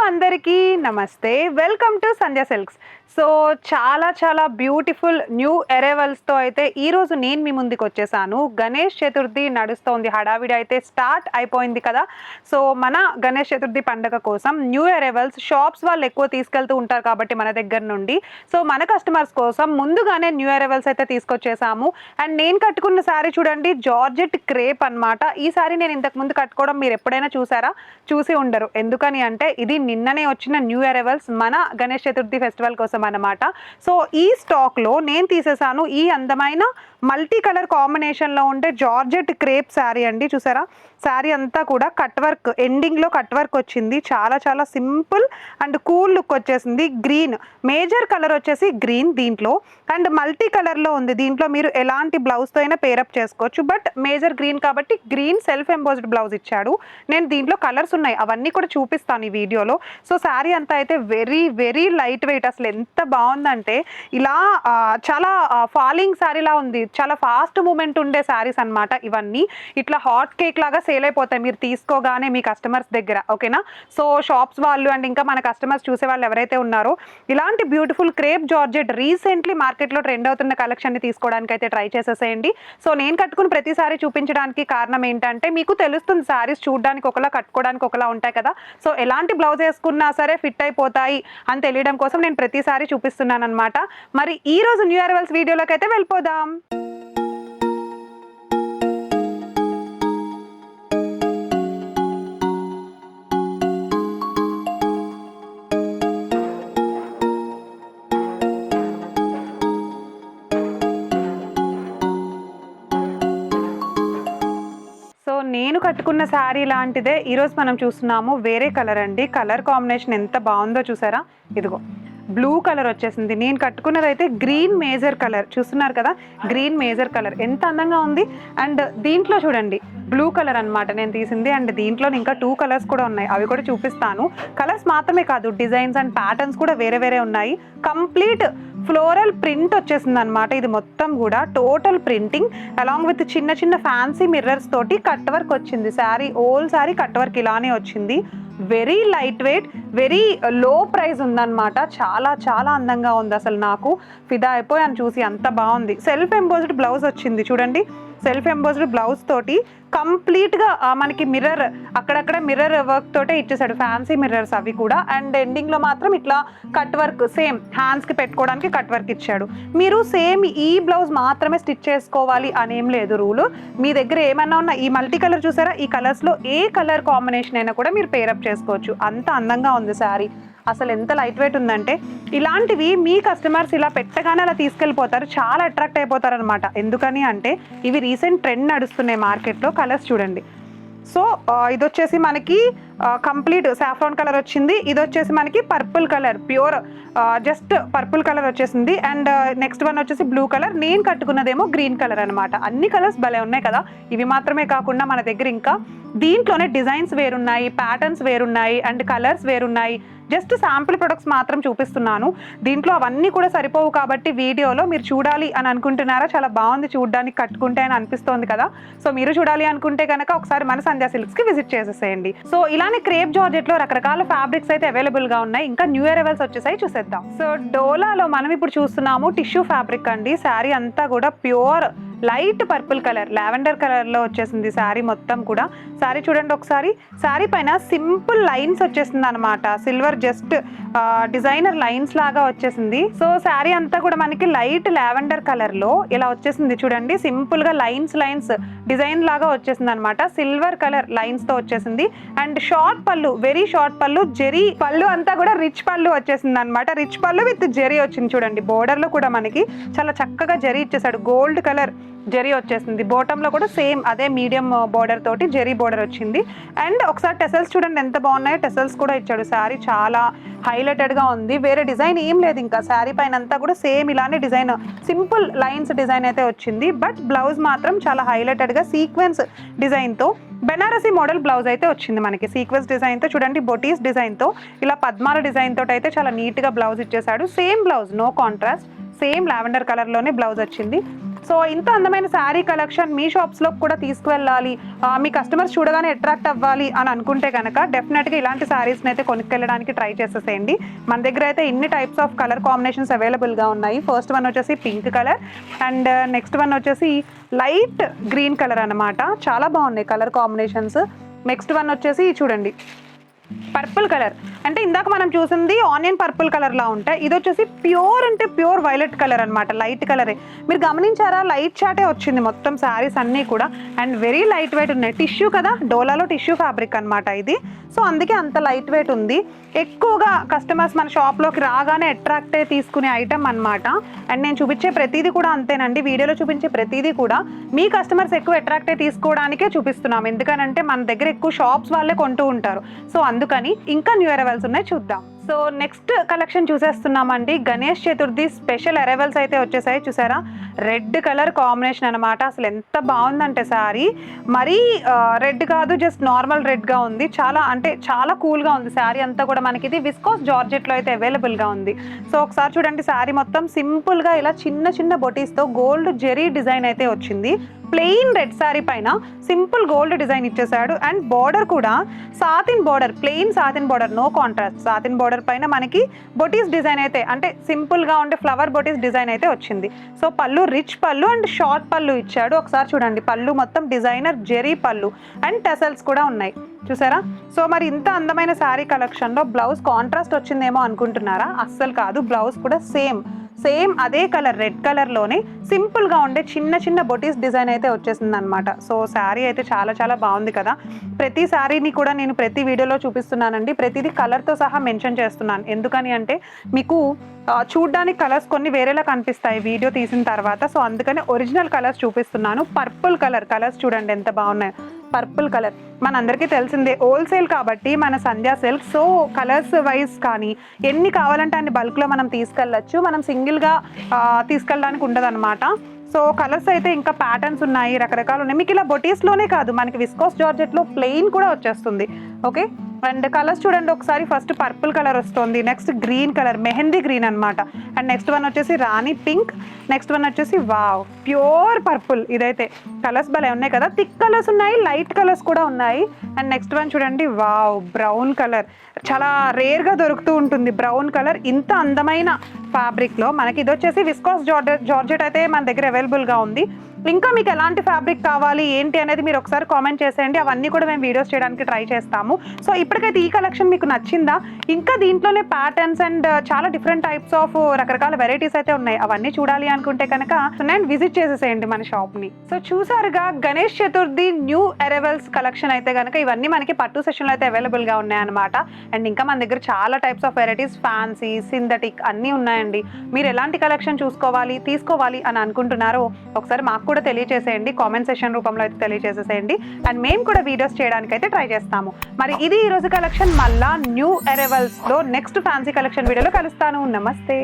అందరికీ నమస్తే. Welcome to Sandhya silks. So చాలా బ్యూటిఫుల్ న్యూ అరైవల్స్తో అయితే ఈరోజు నేను మీ ముందుకు వచ్చేసాను. గణేష్ చతుర్థి నడుస్తోంది, హడావిడి అయితే స్టార్ట్ అయిపోయింది కదా. సో మన గణేష్ చతుర్థి పండుగ కోసం న్యూ అరైవల్స్ షాప్స్ వాళ్ళు ఎక్కువ తీసుకెళ్తూ ఉంటారు కాబట్టి మన దగ్గర నుండి, సో మన కస్టమర్స్ కోసం ముందుగానే న్యూ అరైవల్స్ అయితే తీసుకొచ్చేసాము. అండ్ నేను కట్టుకున్న శారీ చూడండి, జార్జెట్ క్రేప్ అన్నమాట. ఈ శారీ నేను ఇంతకు ముందు కట్టుకోవడం మీరు ఎప్పుడైనా చూసారా? చూసి ఉండరు. ఎందుకని అంటే ఇది నిన్ననే వచ్చిన న్యూ అరైవల్స్ మన గణేష్ చతుర్థి ఫెస్టివల్ కోసం అన్నమాట. సో ఈ స్టాక్లో నేను తీసేసాను ఈ అందమైన మల్టీ కలర్ కాంబినేషన్లో ఉండే జార్జెట్ క్రేప్ శారీ అండి. చూసారా, శారీ అంతా కూడా కట్ వర్క్, ఎండింగ్లో కట్ వర్క్ వచ్చింది. చాలా సింపుల్ అండ్ కూల్ లుక్ వచ్చేసింది. గ్రీన్ మేజర్ కలర్ వచ్చేసి గ్రీన్ దీంట్లో, అండ్ మల్టీ కలర్లో ఉంది. దీంట్లో మీరు ఎలాంటి బ్లౌజ్తో అయినా పేరప్ చేసుకోవచ్చు, బట్ మేజర్ గ్రీన్ కాబట్టి గ్రీన్ సెల్ఫ్ ఎంబోస్డ్ బ్లౌజ్ ఇచ్చాడు. నేను దీంట్లో కలర్స్ ఉన్నాయి, అవన్నీ కూడా చూపిస్తాను ఈ వీడియోలో. సో శారీ అంతా అయితే వెరీ లైట్ వెయిట్. అసలు ఎంత బాగుందంటే ఇలా చాలా ఫాలింగ్ శారీలా ఉంది. చాలా ఫాస్ట్ మూమెంట్ ఉండే శారీస్ అన్నమాట ఇవన్నీ. ఇట్లా హాట్ కేక్ లాగా సేల్ అయిపోతాయి మీరు తీసుకోగానే మీ కస్టమర్స్ దగ్గర, ఓకేనా. సో షాప్స్ వాళ్ళు అండ్ ఇంకా మన కస్టమర్స్ చూసే వాళ్ళు ఎవరైతే ఉన్నారో ఇలాంటి బ్యూటిఫుల్ క్రేప్ జార్జెట్ రీసెంట్లీ మార్కెట్లో ట్రెండ్ అవుతున్న కలెక్షన్ని తీసుకోవడానికి అయితే ట్రై చేసేసేయండి. సో నేను కట్టుకున్న ప్రతి సారీ చూపించడానికి కారణం ఏంటంటే మీకు తెలుస్తుంది శారీస్ చూడడానికి ఒకలా కట్టుకోవడానికి ఒకలా ఉంటాయి కదా. సో ఎలాంటి బ్లౌజ్ వేసుకున్నా సరే ఫిట్ అయిపోతాయి అని తెలియడం కోసం నేను ప్రతిసారి చూపిస్తున్నాను అనమాట. మరి ఈ రోజు న్యూ అరైవల్స్ వీడియోలోకి అయితే వెళ్ళిపోదాం. నేను కట్టుకున్న శారీ లాంటిదే ఈరోజు మనం చూస్తున్నాము. వేరే కలర్ అండి. కలర్ కాంబినేషన్ ఎంత బాగుందో చూసారా. ఇదిగో బ్లూ కలర్ వచ్చేసింది. నేను కట్టుకున్నది అయితే గ్రీన్ మేజర్ కలర్, చూస్తున్నారు కదా, గ్రీన్ మేజర్ కలర్ ఎంత అందంగా ఉంది. అండ్ దీంట్లో చూడండి బ్లూ కలర్ అన్నమాట నేను తీసింది. అండ్ దీంట్లో ఇంకా 2 కలర్స్ కూడా ఉన్నాయి, అవి కూడా చూపిస్తాను. కలర్స్ మాత్రమే కాదు, డిజైన్స్ అండ్ ప్యాటర్న్స్ కూడా వేరే ఉన్నాయి. కంప్లీట్ ఫ్లోరల్ ప్రింట్ వచ్చేసింది అనమాట. ఇది మొత్తం కూడా టోటల్ ప్రింటింగ్ అలాంగ్ విత్ చిన్న ఫ్యాన్సీ మిర్రర్స్ తోటి కట్ వర్క్ వచ్చింది. Sari whole sari cut work ఇలానే వచ్చింది. Very light weight, very low price ఉందన్నమాట. చాలా అందంగా ఉంది. అసలు నాకు ఫిదా అయిపోయాను చూసి, అంత బాగుంది. సెల్ఫ్ ఎంబోస్డ్ బ్లౌజ్ వచ్చింది చూడండి. సెల్ఫ్ ఎంబోస్డ్ బ్లౌజ్ తోటి కంప్లీట్గా మనకి మిర్రర్ అక్కడక్కడ మిర్రర్ వర్క్ తోటే ఇచ్చేసాడు, ఫ్యాన్సీ మిర్రర్స్ అవి కూడా. అండ్ ఎండింగ్లో మాత్రం ఇట్లా కట్ వర్క్, సేమ్ హ్యాండ్స్కి పెట్టుకోవడానికి కట్ వర్క్ ఇచ్చాడు. మీరు సేమ్ ఈ బ్లౌజ్ మాత్రమే స్టిచ్ చేసుకోవాలి అనేం లేదు రూల్. మీ దగ్గర ఏమన్నా ఉన్నా ఈ మల్టీ కలర్ చూసారా, ఈ కలర్స్లో ఏ కలర్ కాంబినేషన్ అయినా కూడా మీరు పేరప్ చేసుకోవచ్చు. అంత అందంగా ఉంది శారీ. అసలు ఎంత లైట్ వెయిట్ ఉందంటే ఇలాంటివి మీ కస్టమర్స్ ఇలా పెట్టగానే అలా తీసుకెళ్ళిపోతారు, చాలా అట్రాక్ట్ అయిపోతారు అనమాట. ఎందుకని అంటే ఇవి రీసెంట్ ట్రెండ్ నడుస్తున్నాయి మార్కెట్లో. కలర్స్ చూడండి. సో ఇది వచ్చేసి మనకి కంప్లీట్ సాఫ్రాన్ కలర్ వచ్చింది. ఇది వచ్చేసి మనకి purple colour, pure just purple colour వచ్చేసింది. అండ్ నెక్స్ట్ వన్ వచ్చేసి బ్లూ కలర్. నేను కట్టుకున్నదేమో గ్రీన్ కలర్ అనమాట. అన్ని కలర్స్ భలే ఉన్నాయి కదా. ఇవి మాత్రమే కాకుండా మన దగ్గర ఇంకా దీంట్లోనే డిజైన్స్ వేరున్నాయి, ప్యాటర్న్స్ వేరున్నాయి, అండ్ కలర్స్ వేరున్నాయి. జస్ట్ శాంపుల్ ప్రొడక్ట్స్ మాత్రం చూపిస్తున్నాను. దీంట్లో అవన్నీ కూడా సరిపోవు కాబట్టి వీడియోలో మీరు చూడాలి అని అనుకుంటున్నారా, చాలా బాగుంది చూడడానికి కట్టుకుంటే అని అనిపిస్తోంది కదా. సో మీరు చూడాలి అనుకుంటే కనుక ఒకసారి మన సంధ్య సిల్క్స్కి విజిట్ చేసేసేయండి. సో ఇలానే క్రేప్ జార్జెట్లో రకరకాల ఫ్యాబ్రిక్స్ అయితే అవైలబుల్గా ఉన్నాయి. ఇంకా న్యూ అరైవల్స్ వచ్చేసాయి, చూసేద్దాం. సో డోలాలో మనం ఇప్పుడు చూస్తున్నాము టిష్యూ ఫ్యాబ్రిక్ అండి. శారీ అంతా కూడా pure light purple colour, lavender కలర్లో వచ్చేసింది శారీ మొత్తం కూడా. శారీ చూడండి ఒకసారి. శారీ పైన సింపుల్ లైన్స్ వచ్చేసింది అనమాట. సిల్వర్ జస్ట్ డిజైనర్ లైన్స్ లాగా వచ్చేసింది. సో శారీ అంతా కూడా మనకి లైట్ లావెండర్ కలర్లో ఇలా వచ్చేసింది చూడండి. సింపుల్గా లైన్స్ డిజైన్ లాగా వచ్చేసింది అనమాట. సిల్వర్ కలర్ లైన్స్తో వచ్చేసింది. అండ్ షార్ట్ పళ్ళు, వెరీ షార్ట్ పళ్ళు, జెరీ పళ్ళు అంతా కూడా రిచ్ పళ్ళు వచ్చేసింది అనమాట. రిచ్ పళ్ళు విత్ జెరీ వచ్చింది చూడండి. బోర్డర్లో కూడా మనకి చాలా చక్కగా జెరీ ఇచ్చేసాడు, గోల్డ్ కలర్ జెరీ వచ్చేసింది. బాటంలో కూడా సేమ్ అదే మీడియం బోర్డర్ తోటి జెరీ బోర్డర్ వచ్చింది. అండ్ ఒకసారి టెసల్స్ చూడండి ఎంత బాగున్నాయో, టెసల్స్ కూడా ఇచ్చాడు. శారీ చాలా హైలైటెడ్గా ఉంది. వేరే డిజైన్ ఏం లేదు, ఇంకా శారీ పైన అంతా కూడా సేమ్ ఇలానే డిజైన్, సింపుల్ లైన్స్ డిజైన్ అయితే వచ్చింది. బట్ బ్లౌజ్ మాత్రం చాలా హైలైటెడ్గా సీక్వెన్స్ డిజైన్తో బెనారసీ మోడల్ బ్లౌజ్ అయితే వచ్చింది మనకి. సీక్వెన్స్ డిజైన్తో చూడండి, బొటీస్ డిజైన్తో ఇలా పద్మాల డిజైన్ తోటి అయితే చాలా నీట్గా బ్లౌజ్ ఇచ్చేసాడు. Same blouse, no contrast, same lavender కలర్లోనే బ్లౌజ్ వచ్చింది. సో ఇంత అందమైన శారీ కలెక్షన్ మీ షాప్స్లో కూడా తీసుకువెళ్ళాలి, మీ కస్టమర్స్ చూడగానే అట్రాక్ట్ అవ్వాలి అని అనుకుంటే కనుక డెఫినెట్గా ఇలాంటి శారీస్ని అయితే కొనుక్కెళ్ళడానికి ట్రై చేసేసేయండి. మన దగ్గర అయితే ఇన్ని టైప్స్ ఆఫ్ కలర్ కాంబినేషన్స్ అవైలబుల్గా ఉన్నాయి. ఫస్ట్ వన్ వచ్చేసి pink colour and next one వచ్చేసి లైట్ గ్రీన్ కలర్ అనమాట. చాలా బాగున్నాయి కలర్ కాంబినేషన్స్. నెక్స్ట్ వన్ వచ్చేసి చూడండి పర్పుల్ కలర్, అంటే ఇందాక మనం చూసింది ఆనియన్ పర్పుల్ కలర్లా ఉంటాయి, ఇది వచ్చేసి ప్యూర్ అంటే ప్యూర్ వైలెట్ కలర్ అనమాట. లైట్ కలరే, మీరు గమనించారా లైట్ చాటే వచ్చింది మొత్తం శారీస్ అన్నీ కూడా. అండ్ వెరీ లైట్ వెయిట్ ఉన్నాయి, టిష్యూ కదా, డోలాలో టిష్యూ ఫ్యాబ్రిక్ అనమాట ఇది. సో అందుకే అంత లైట్ వెయిట్ ఉంది. ఎక్కువగా కస్టమర్స్ మన షాప్లోకి రాగానే అట్రాక్ట్ అయ్యి తీసుకునే ఐటమ్ అనమాట. అండ్ నేను చూపించే ప్రతిదీ కూడా అంతేనండి, వీడియోలో చూపించే ప్రతిదీ కూడా మీ కస్టమర్స్ ఎక్కువ అట్రాక్ట్ అయ్యి తీసుకోవడానికే చూపిస్తున్నాం. ఎందుకనంటే మన దగ్గర ఎక్కువ షాప్స్ వాళ్ళే కొంటూ ఉంటారు. సో అందుకని ఇంకా న్యూ అరైవల్స్ ఉన్నాయి, చూద్దాం. సో నెక్స్ట్ కలెక్షన్ చూసేస్తున్నామండి. గణేష్ చతుర్థి స్పెషల్ అరైవల్స్ అయితే వచ్చేసాయి. చూసారా రెడ్ కలర్ కాంబినేషన్ అనమాట. అసలు ఎంత బాగుందంటే శారీ, మరీ రెడ్ కాదు, జస్ట్ నార్మల్ రెడ్గా ఉంది. చాలా అంటే చాలా కూల్గా ఉంది శారీ అంతా కూడా. మనకి ఇది విస్కోస్ జార్జెట్లో అయితే అవైలబుల్గా ఉంది. సో ఒకసారి చూడండి, శారీ మొత్తం సింపుల్గా ఇలా చిన్న చిన్న బొటీస్తో గోల్డ్ జెరీ డిజైన్ అయితే వచ్చింది. ప్లెయిన్ రెడ్ శారీ పైన సింపుల్ గోల్డ్ డిజైన్ ఇచ్చేసాడు. అండ్ బార్డర్ కూడా satin border, plain satin border, no contrast satin border పైన మనకి బొటీస్ డిజైన్ అయితే, అంటే సింపుల్గా ఉండే ఫ్లవర్ బొటీస్ డిజైన్ అయితే వచ్చింది. సో పళ్ళు రిచ్ పళ్ళు అండ్ షార్ట్ పళ్ళు ఇచ్చాడు. ఒకసారి చూడండి, పళ్ళు మొత్తం డిజైనర్ జెరీ పళ్ళు అండ్ టెసల్స్ కూడా ఉన్నాయి. చూసారా? సో మరి ఇంత అందమైన శారీ కలెక్షన్లో బ్లౌజ్ కాంట్రాస్ట్ వచ్చిందేమో అనుకుంటున్నారా? అస్సలు కాదు, బ్లౌజ్ కూడా సేమ్ అదే కలర్ రెడ్ కలర్లోనే సింపుల్గా ఉండే చిన్న చిన్న బొటీస్ డిజైన్ అయితే వచ్చేసింది అనమాట. సో శారీ అయితే చాలా చాలా బాగుంది కదా. ప్రతి శారీని కూడా నేను ప్రతి వీడియోలో చూపిస్తున్నానండి, ప్రతిదీ కలర్తో సహా మెన్షన్ చేస్తున్నాను. ఎందుకని అంటే మీకు చూడ్డానికి కలర్స్ కొన్ని వేరేలా కనిపిస్తాయి వీడియో తీసిన తర్వాత. సో అందుకని ఒరిజినల్ కలర్స్ చూపిస్తున్నాను. పర్పుల్ కలర్స్ చూడండి ఎంత బాగున్నాయి. పర్పుల్ కలర్ మనందరికీ తెలిసిందే, హోల్సేల్ కాబట్టి మన సంధ్యా సిల్క్. సో కలర్స్ వైజ్ కానీ ఎన్ని కావాలంటే అన్ని బల్క్లో మనం తీసుకెళ్ళచ్చు, మనం సింగిల్గా తీసుకెళ్ళడానికి ఉండదు అనమాట. సో కలర్స్ అయితే ఇంకా ప్యాటర్న్స్ ఉన్నాయి, రకరకాలు ఉన్నాయి. మీకు ఇలా బొటీస్లోనే కాదు, మనకి విస్కోస్ జార్జెట్లో ప్లెయిన్ కూడా వచ్చేస్తుంది. ఓకే, అండ్ కలర్స్ చూడండి ఒకసారి. ఫస్ట్ పర్పుల్ కలర్ వస్తుంది, next green colour, mehndi green అనమాట. అండ్ నెక్స్ట్ వన్ వచ్చేసి రాణి పింక్, నెక్స్ట్ వన్ వచ్చేసి వావ్ ప్యూర్ పర్పుల్. ఇదైతే కలర్స్ భలే ఉన్నాయి కదా, థిక్ కలర్స్ ఉన్నాయి, లైట్ కలర్స్ కూడా ఉన్నాయి. అండ్ నెక్స్ట్ వన్ చూడండి వావ్ బ్రౌన్ కలర్, చాలా రేర్గా దొరుకుతూ ఉంటుంది బ్రౌన్ కలర్ ఇంత అందమైన ఫ్యాబ్రిక్లో. మనకి ఇది వచ్చేసి విస్కోస్ జార్జెట్ అయితే మన దగ్గర అవైలబుల్గా ఉంది. ఇంకా మీకు ఎలాంటి ఫ్యాబ్రిక్ కావాలి ఏంటి అనేది మీరు ఒకసారి కామెంట్ చేసేయండి, అవన్నీ కూడా మేము వీడియోస్ చేయడానికి ట్రై చేస్తాము. సో ఇప్పటికైతే ఈ కలెక్షన్ మీకు నచ్చిందా? ఇంకా దీంట్లోనే ప్యాటర్న్స్ అండ్ చాలా డిఫరెంట్ టైప్స్ ఆఫ్ రకరకాల వెరైటీస్ అయితే ఉన్నాయి. అవన్నీ చూడాలి అనుకుంటే కనుక నేను విజిట్ చేసేసేయండి మన షాప్ని. సో చూసారుగా Ganesh Chaturthi new arrivals collection అయితే కనుక ఇవన్నీ మనకి పట్టు సెషన్లో అయితే అవైలబుల్గా ఉన్నాయన్నమాట. అండ్ ఇంకా మన దగ్గర చాలా types of varieties, fancy, synthetic అన్నీ ఉన్నాయండి. మీరు ఎలాంటి కలెక్షన్ తీసుకోవాలి అని అనుకుంటున్నారో ఒకసారి మాకు కూడా తెలియజేసేయండి, కామెంట్ సెషన్ రూపంలో అయితే తెలియజేసేసేయండి. అండ్ మేము కూడా వీడియోస్ చేయడానికి అయితే ట్రై చేస్తాము. మరి ఇది ఈ రోజు కలెక్షన్. మళ్ళా న్యూ అరైవల్స్లో నెక్స్ట్ ఫ్యాన్సీ కలెక్షన్ వీడియోలో కలుస్తాను. నమస్తే.